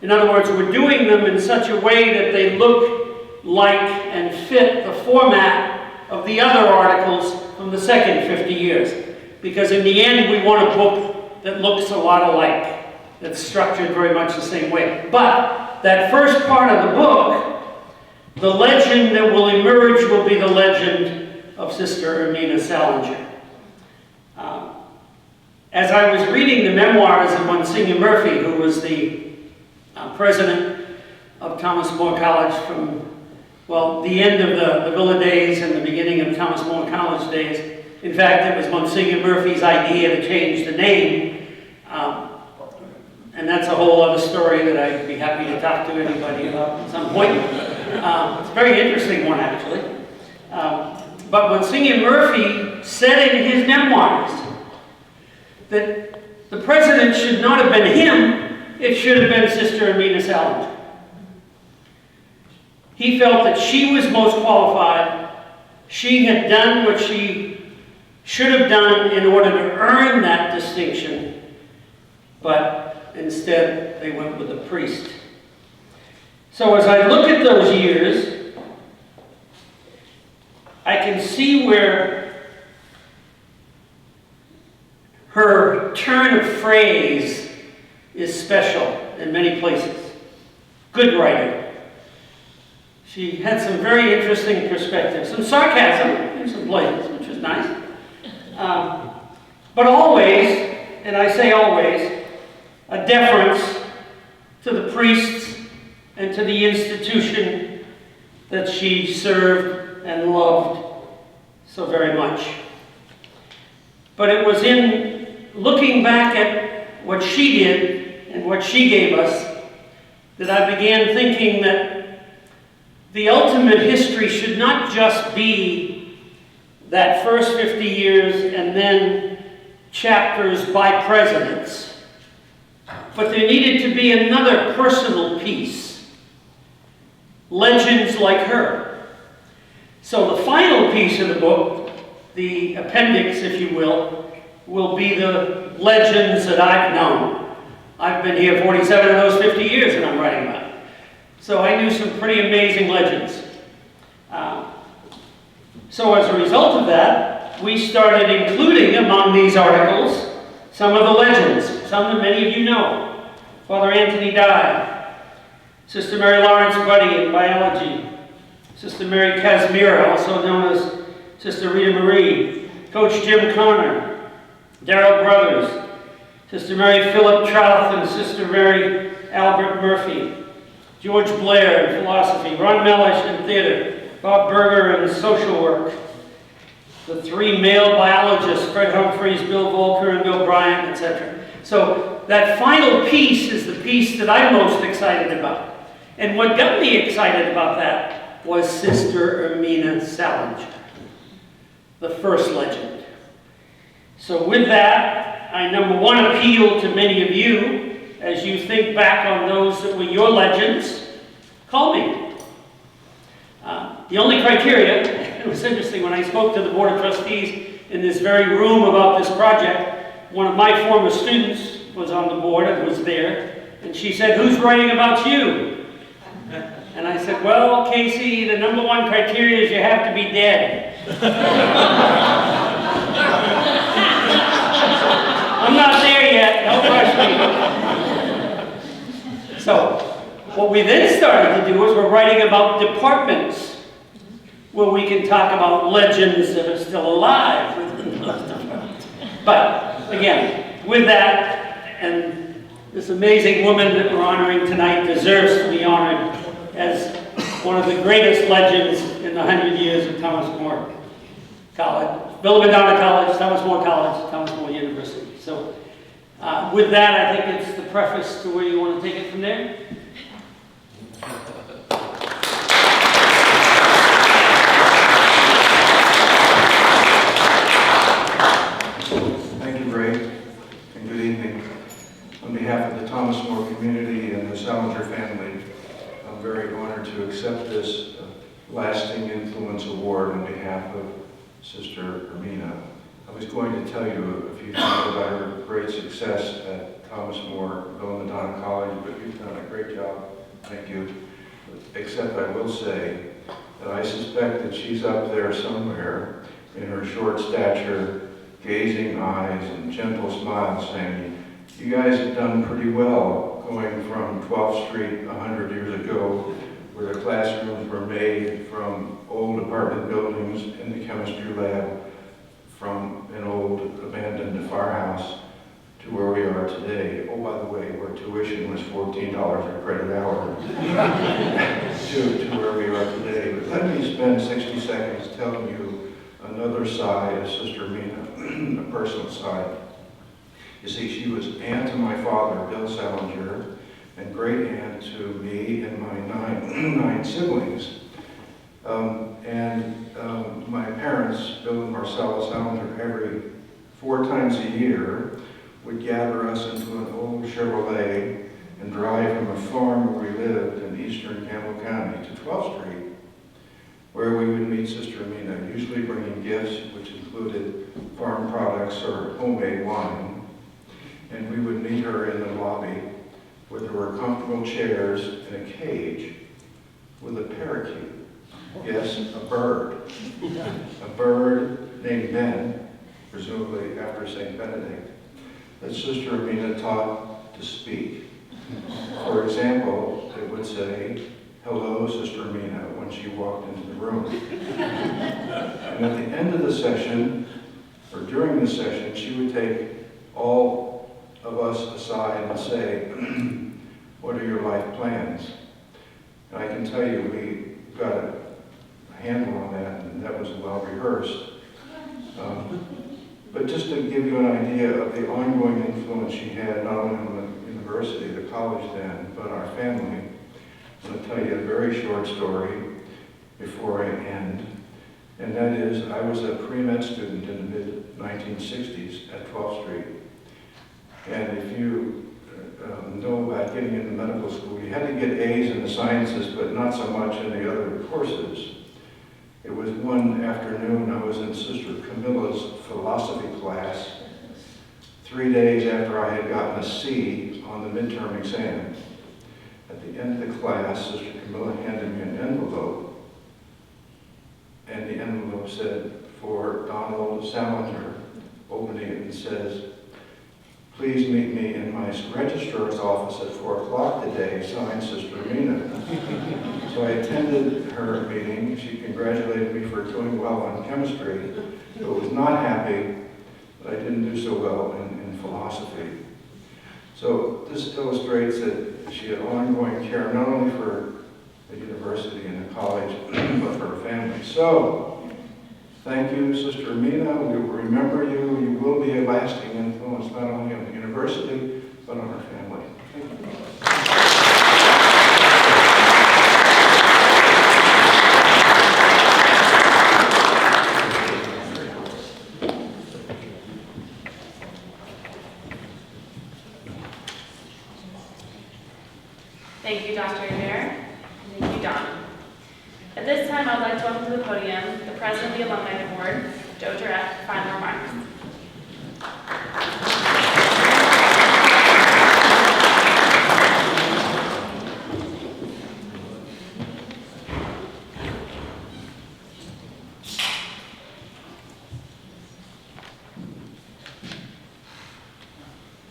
In other words, we're doing them in such a way that they look like and fit the format of the other articles from the second 50 years. Because in the end, we want a book that looks a lot alike, that's structured very much the same way. But that first part of the book, the legend that will emerge will be the legend of Sister Irmina Saelinger. As I was reading the memoirs of Monsignor Murphy, who was the president of Thomas More College from, well, the end of the Villa days and the beginning of Thomas More College days. In fact, it was Monsignor Murphy's idea to change the name, and that's a whole other story that I'd be happy to talk to anybody about at some point. It's a very interesting one, actually. But Monsignor Murphy said in his memoirs that the president should not have been him, it should have been Sister Irmina Saelinger. He felt that she was most qualified. She had done what she should have done in order to earn that distinction, but instead they went with a priest. So as I look at those years, I can see where her turn of phrase is special in many places. Good writer. She had some very interesting perspectives, some sarcasm in some places, which was nice. But always, and I say always, a deference to the priests and to the institution that she served and loved so very much. But it was in looking back at what she did and what she gave us that I began thinking that the ultimate history should not just be that first 50 years and then chapters by presidents. But there needed to be another personal piece. Legends like her. So the final piece of the book, the appendix, if you will be the legends that I've known. I've been here 47 of those 50 years that I'm writing about. So I knew some pretty amazing legends. So as a result of that, we started including among these articles some of the legends, some that many of you know. Father Anthony Dye, Sister Mary Lawrence Buddy in biology, Sister Mary Casimira, also known as Sister Rita Marie, Coach Jim Connor, Darrell Brothers, Sister Mary Philip Trouth and Sister Mary Albert Murphy, George Blair in philosophy, Ron Mellish in theater, Bob Berger in social work, the three male biologists, Fred Humphreys, Bill Volker, and Bill Bryant, etc. So that final piece is the piece that I'm most excited about. And what got me excited about that was Sister Irmina Saelinger, the first legend. So with that, I number one appeal to many of you as you think back on those that were your legends, call me. The only criteria, it was interesting, when I spoke to the Board of Trustees in this very room about this project, one of my former students was on the board and was there, and she said, "Who's writing about you?" And I said, "Well, Casey, the number one criteria is you have to be dead." I'm not there yet, don't rush me. So, what we then started to do is we're writing about departments where we can talk about legends that are still alive within those departments. But, again, with that, and this amazing woman that we're honoring tonight deserves to be honored as one of the greatest legends in the 100 years of Thomas More College, Villa Madonna College, Thomas More College, Thomas More University. So, with that, I think it's the preface to where you want to take it from there. Thank you, Ray, and good evening. On behalf of the Thomas More community and the Salinger family, I'm very honored to accept this Lasting Influence Award on behalf of Sister Amina. I was going to tell you a few things about her great success at Thomas More Villa Madonna College, but you've done a great job. Thank you. Except I will say that I suspect that she's up there somewhere in her short stature, gazing eyes and gentle smile saying, "You guys have done pretty well going from 12th Street 100 years ago, where the classrooms were made from old apartment buildings in the chemistry lab, from an old abandoned firehouse, to where we are today." Oh, by the way, where tuition was $14 a credit hour, to where we are today. But let me spend 60 seconds telling you another side of Sister Amina, a personal side. You see, she was aunt to my father, Bill Salinger, and great aunt to me and my nine siblings. My parents, Bill and Marcella Salinger, every 4 times a year would gather us into an old Chevrolet and drive from a farm where we lived in eastern Campbell County to 12th Street, where we would meet Sister Amina, usually bringing gifts which included farm products or homemade wine. And we would meet her in the lobby where there were comfortable chairs and a cage with a parakeet. Yes, a bird. A bird named Ben, presumably after St. Benedict, that Sister Amina taught to speak. For example, it would say, "Hello, Sister Amina," when she walked into the room. And at the end of the session, or during the session, she would take all of us aside and say, "What are your life plans?" And I can tell you, we got a handle on that, and that was well rehearsed. But just to give you an idea of the ongoing influence she had, not only on the university, the college then, but our family, I'm going to tell you a very short story before I end. And that is, I was a pre-med student in the mid-1960s at 12th Street. And if you know about getting into medical school, you had to get A's in the sciences, but not so much in the other courses. It was one afternoon, I was in Sister Camilla's philosophy class, 3 days after I had gotten a C on the midterm exam. At the end of the class, Sister Camilla handed me an envelope, and the envelope said, for Donald Salinger, opening it and says, please meet me in my registrar's office at 4 o'clock today, signed Sister Amina. So I attended her meeting. She congratulated me for doing well on chemistry, but was not happy that I didn't do so well in philosophy. So this illustrates that she had ongoing care, not only for the university and the college, but for her family. So, thank you, Sister Amina. We will remember you. You will be a lasting influence, not only on the university, but on our family. Thank you. Thank you, Dr. Adair. Thank you, Don. At this time, I'd like to welcome to the podium the President of the Alumni Award, Joe Durrett, for final remarks.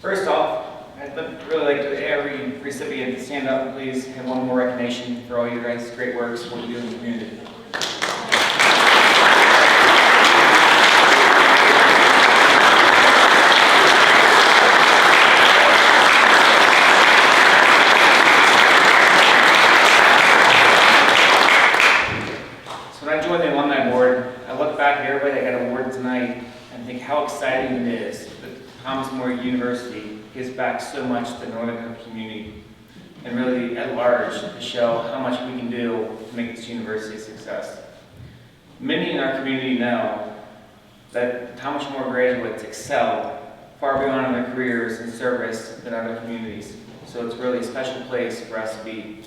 First off, I'd really like to every recipient to stand up and please have one more recognition for all your guys' great work, what you do in the community. So when I joined the Alumni Board, I look back at everybody that got awarded tonight and think how exciting it is that Thomas More University gives back so much to the Northern community and really at large to show how much we can do to make this university a success. Many in our community know that Thomas More graduates excel far beyond their careers and service than other communities. So it's really a special place for us to be.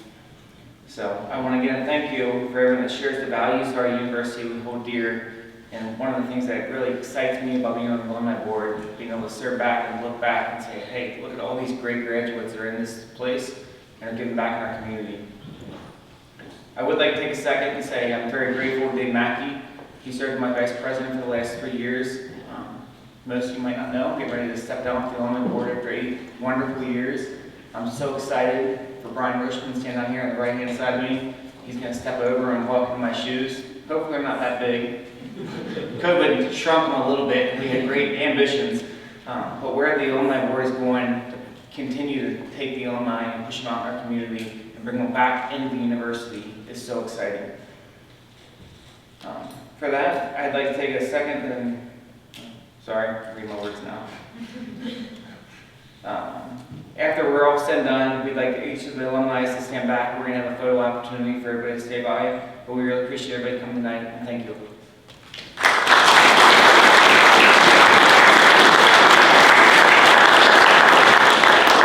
So I want to again thank you for everyone that shares the values of our university we hold dear. And one of the things that really excites me about being on the Alumni Board, being able to serve back and look back and say, hey, look at all these great graduates that are in this place and are giving back in our community. I would like to take a second and say I'm very grateful to Dave Mackey. He served as my vice president for the last 3 years. Most of you might not know, I'm getting ready to step down from the Alumni Board after 8 wonderful years. I'm so excited for Brian Richmond to stand out here on the right-hand side of me. He's going to step over and walk in my shoes. Hopefully I'm not that big. COVID shrunk them a little bit. We had great ambitions, but where the Alumni Board is going to continue to take the alumni and push them out in our community and bring them back into the university is so exciting. For that, I'd like to take a second and, sorry, read my words now. After we're all said and done, we'd like each of the alumni to stand back. We're going to have a photo opportunity for everybody to stay by, but we really appreciate everybody coming tonight, and thank you.